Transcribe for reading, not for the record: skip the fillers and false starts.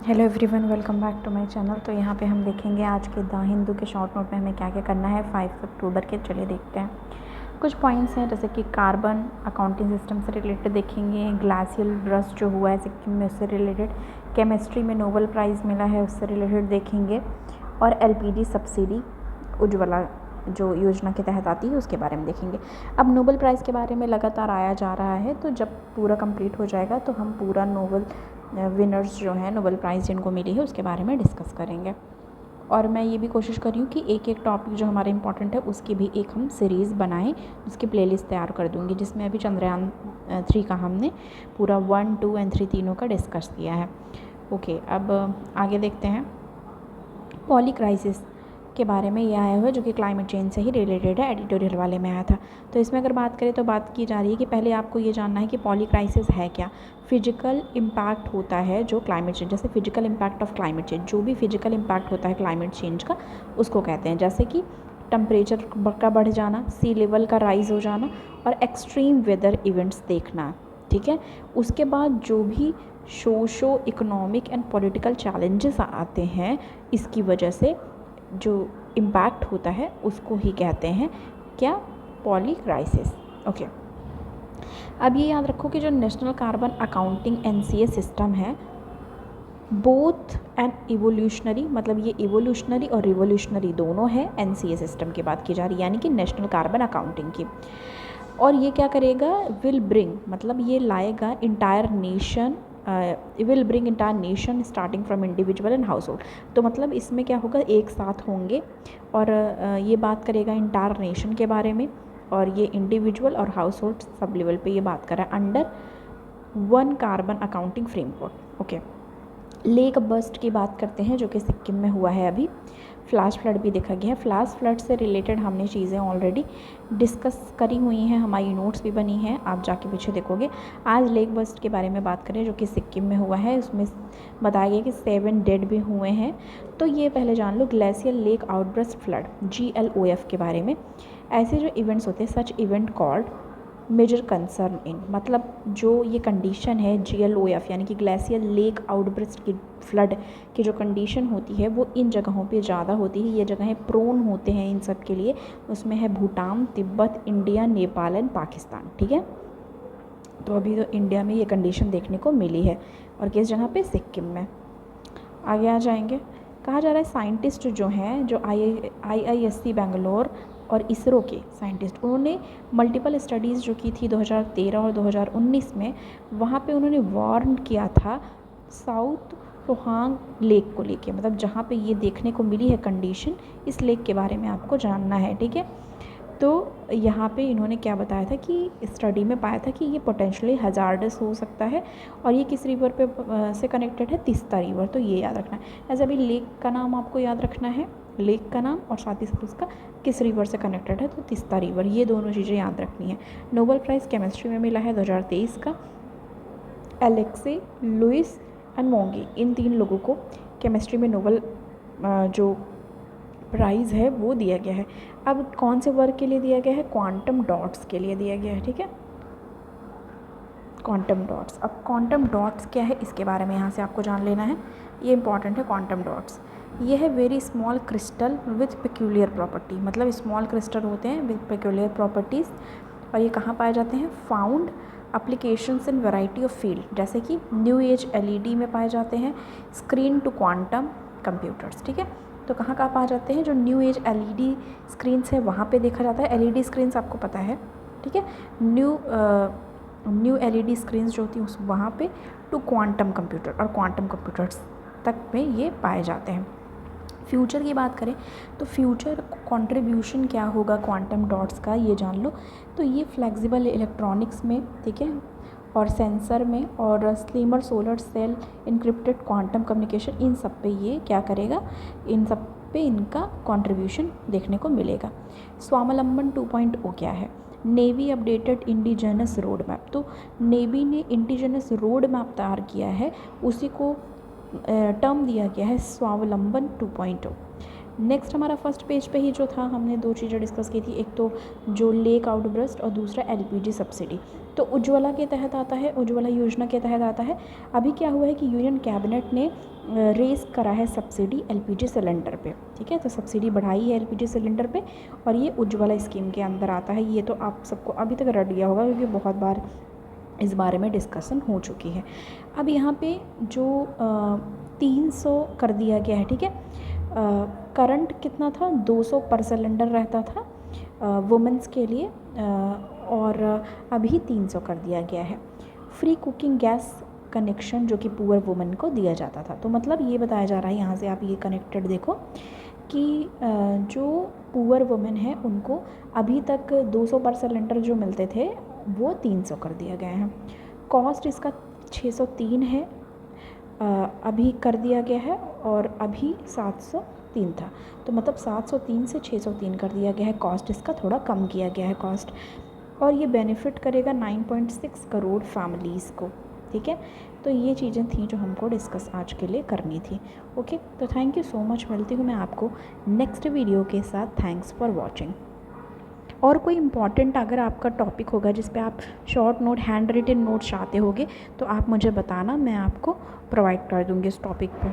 Hello everyone, welcome back to my channel. तो यहाँ पे हम देखेंगे आज के द हिंदू के शॉर्ट नोट में हमें क्या क्या करना है 5 अक्टूबर के। चलिए देखते हैं। कुछ पॉइंट्स हैं जैसे कि कार्बन अकाउंटिंग सिस्टम से रिलेटेड देखेंगे, ग्लाशियल ब्रस्ट जो हुआ है सिक्किम में उससे रिलेटेड, केमिस्ट्री में नोबेल प्राइज़ मिला है उससे रिलेटेड देखेंगे, और एलपीजी सब्सिडी उज्ज्वला जो योजना के तहत आती है उसके बारे में देखेंगे। अब नोबेल प्राइज़ के बारे में लगातार आया जा रहा है, तो जब पूरा कंप्लीट हो जाएगा तो हम पूरा नोबेल विनर्स जो हैं नोबेल प्राइज़ जिनको मिली है उसके बारे में डिस्कस करेंगे। और मैं ये भी कोशिश कर रही हूँ कि एक एक टॉपिक जो हमारे इंपॉर्टेंट है उसकी भी एक हम सीरीज़ बनाएं, उसकी प्लेलिस्ट तैयार कर दूँगी, जिसमें अभी चंद्रयान 3 का हमने पूरा 1, 2 एंड 3 तीनों का डिस्कस किया है। ओके, अब आगे देखते हैं। पॉली क्राइसिस के बारे में ये आया हुआ है जो कि क्लाइमेट चेंज से ही रिलेटेड है, एडिटोरियल वाले में आया था। तो इसमें अगर बात करें तो बात की जा रही है कि पहले आपको ये जानना है कि पॉली क्राइसिस है क्या। फिजिकल इम्पैक्ट होता है जो क्लाइमेट चेंज, जैसे physical impact of climate change, जो भी फिजिकल इम्पैक्ट होता है क्लाइमेट चेंज का उसको कहते हैं, जैसे कि टेम्परेचर का बढ़ जाना, सी लेवल का राइज़ हो जाना और एक्सट्रीम वेदर इवेंट्स देखना। ठीक है, उसके बाद जो भी socio economic and political challenges आते हैं इसकी वजह से जो इम्पैक्ट होता है उसको ही कहते हैं क्या, पॉली क्राइसिस। ओके, अब ये याद रखो कि जो national carbon accounting NCA system है, बोथ एंड इवोल्यूशनरी, मतलब ये इवोल्यूशनरी और रिवोल्यूशनरी दोनों है। एनसीए सिस्टम की बात की जा रही है यानी कि नेशनल कार्बन अकाउंटिंग की। और ये क्या करेगा, विल ब्रिंग, मतलब ये लाएगा entire nation, will bring entire nation starting from individual and house hold. तो मतलब इसमें क्या होगा, एक साथ होंगे और ये बात करेगा इंटायर नेशन के बारे में, और ये इंडिविजुअल और हाउस होल्ड सब लेवल पे ये बात कर रहा है under one carbon accounting framework. Okay, लेक बस्ट की बात करते हैं जो कि सिक्किम में हुआ है अभी। फ्लैश फ्लड भी देखा गया है। फ्लैश फ्लड से रिलेटेड हमने चीज़ें ऑलरेडी डिस्कस करी हुई हैं, हमारी नोट्स भी बनी हैं, आप जाके पीछे देखोगे। आज लेक बस्ट के बारे में बात करें जो कि सिक्किम में हुआ है, उसमें बताया गया कि 7 डेड भी हुए हैं। तो ये पहले जान लो glacial lake outburst flood GLOF के बारे में। ऐसे जो इवेंट्स होते हैं, such event called major concern in, मतलब जो ये कंडीशन है GLOF यानी कि ग्लेशियल लेक आउटब्रस्ट की फ्लड की जो कंडीशन होती है वो इन जगहों पे ज़्यादा होती है। ये जगहें प्रोन होते हैं इन सब के लिए, उसमें है भूटान, तिब्बत, इंडिया, नेपाल एंड पाकिस्तान। ठीक है, तो अभी तो इंडिया में ये कंडीशन देखने को मिली है और किस जगह पे, सिक्किम में। आगे आ जाएंगे। कहा जा रहा है साइंटिस्ट जो हैं, जो IISc बेंगलोर और इसरो के साइंटिस्ट, उन्होंने मल्टीपल स्टडीज़ जो की थी 2013 और 2019 में, वहाँ पे उन्होंने वार्न किया था साउथ रोहांग लेक को लेके, मतलब जहाँ पे ये देखने को मिली है कंडीशन, इस लेक के बारे में आपको जानना है। ठीक है, तो यहाँ पे इन्होंने क्या बताया था कि स्टडी में पाया था कि ये पोटेंशियली हजार्डस हो सकता है, और ये किस रिवर पे से कनेक्टेड है, तीस्ता रिवर। तो ये याद रखना है। ऐसे अभी लेक का नाम आपको याद रखना है, लेक का नाम और साथ ही साथ उसका किस रिवर से कनेक्टेड है, तो तीस्ता रिवर, ये दोनों चीज़ें याद रखनी है। नोबेल प्राइज़ केमिस्ट्री में मिला है 2023 का एलेक्से, लुइस एंड मोंगी, इन 3 लोगों को केमिस्ट्री में नोबेल जो प्राइज़ है वो दिया गया है। अब कौन से वर्क के लिए दिया गया है, क्वांटम डॉट्स के लिए दिया गया है। ठीक है, क्वांटम डॉट्स। अब क्वांटम डॉट्स क्या है इसके बारे में यहाँ से आपको जान लेना है, ये इंपॉर्टेंट है। क्वांटम डॉट्स ये है very small crystal with peculiar property, मतलब स्मॉल क्रिस्टल होते हैं विथ पेक्यूलियर प्रॉपर्टीज़, और ये कहाँ पाए जाते हैं, found applications in variety of field, जैसे कि न्यू एज LED में पाए जाते हैं, स्क्रीन टू क्वांटम कंप्यूटर्स। ठीक है, तो कहाँ कहाँ पाए जाते हैं, जो न्यू एज LED स्क्रीन्स है वहाँ पे देखा जाता है। LED स्क्रीन्स आपको पता है। ठीक है, न्यू LED स्क्रीन्स जो होती हैं उस वहाँ पे, टू क्वांटम कंप्यूटर और क्वांटम कंप्यूटर्स तक में ये पाए जाते हैं। फ्यूचर की बात करें तो फ्यूचर कंट्रीब्यूशन क्या होगा क्वांटम डॉट्स का, ये जान लो। तो ये फ्लेक्सिबल इलेक्ट्रॉनिक्स में, ठीक है, और सेंसर में, और slimmer solar cell, encrypted quantum communication, इन सब पे ये क्या करेगा, इन सब पे इनका कंट्रीब्यूशन देखने को मिलेगा। स्वावलंबन 2.0 क्या है, navy updated indigenous road map. तो नेवी ने इंडिजिनस रोड मैप तैयार किया है, उसी को टर्म दिया गया है स्वावलंबन 2.0। नेक्स्ट हमारा फर्स्ट पेज पे ही जो था, हमने 2 चीज़ें डिस्कस की थी, एक तो जो लेक आउटब्रस्ट और दूसरा LPG सब्सिडी। तो उज्ज्वला के तहत आता है, उज्ज्वला योजना के तहत आता है। अभी क्या हुआ है कि यूनियन कैबिनेट ने रेस करा है सब्सिडी एलपीजी सिलेंडर पे, ठीक है। तो सब्सिडी बढ़ाई है एलपीजी सिलेंडर पे और ये उज्ज्वला स्कीम के अंदर आता है। ये तो आप सबको अभी तक रट गया होगा क्योंकि बहुत बार इस बारे में डिस्कशन हो चुकी है। अब यहाँ पे जो 300 कर दिया गया है, ठीक है। करंट कितना था, 200 पर सिलेंडर रहता था वुमेंस के लिए, और अभी 300 कर दिया गया है। फ्री कुकिंग गैस कनेक्शन जो कि पुअर वुमेन को दिया जाता था। तो मतलब ये बताया जा रहा है, यहाँ से आप ये कनेक्टेड देखो कि जो पुअर वुमेन है उनको अभी तक 200 पर सिलेंडर जो मिलते थे वो 300 कर दिया गया है। कॉस्ट इसका 603 है, अभी कर दिया गया है, और अभी 703 था। तो मतलब 703 से 603 कर दिया गया है। कॉस्ट इसका थोड़ा कम किया गया है कॉस्ट, और ये बेनिफिट करेगा 9.6 करोड़ फैमिलीज़ को, ठीक है। तो ये चीज़ें थी जो हमको डिस्कस आज के लिए करनी थी। ओके, तो थैंक यू सो मच। मिलती हूँ मैं आपको नेक्स्ट वीडियो के साथ। Thanks for watching. और कोई इम्पॉर्टेंट अगर आपका टॉपिक होगा जिस पे आप short note, handwritten note चाहते होगे तो आप मुझे बताना, मैं आपको प्रोवाइड कर दूँगी इस टॉपिक पे।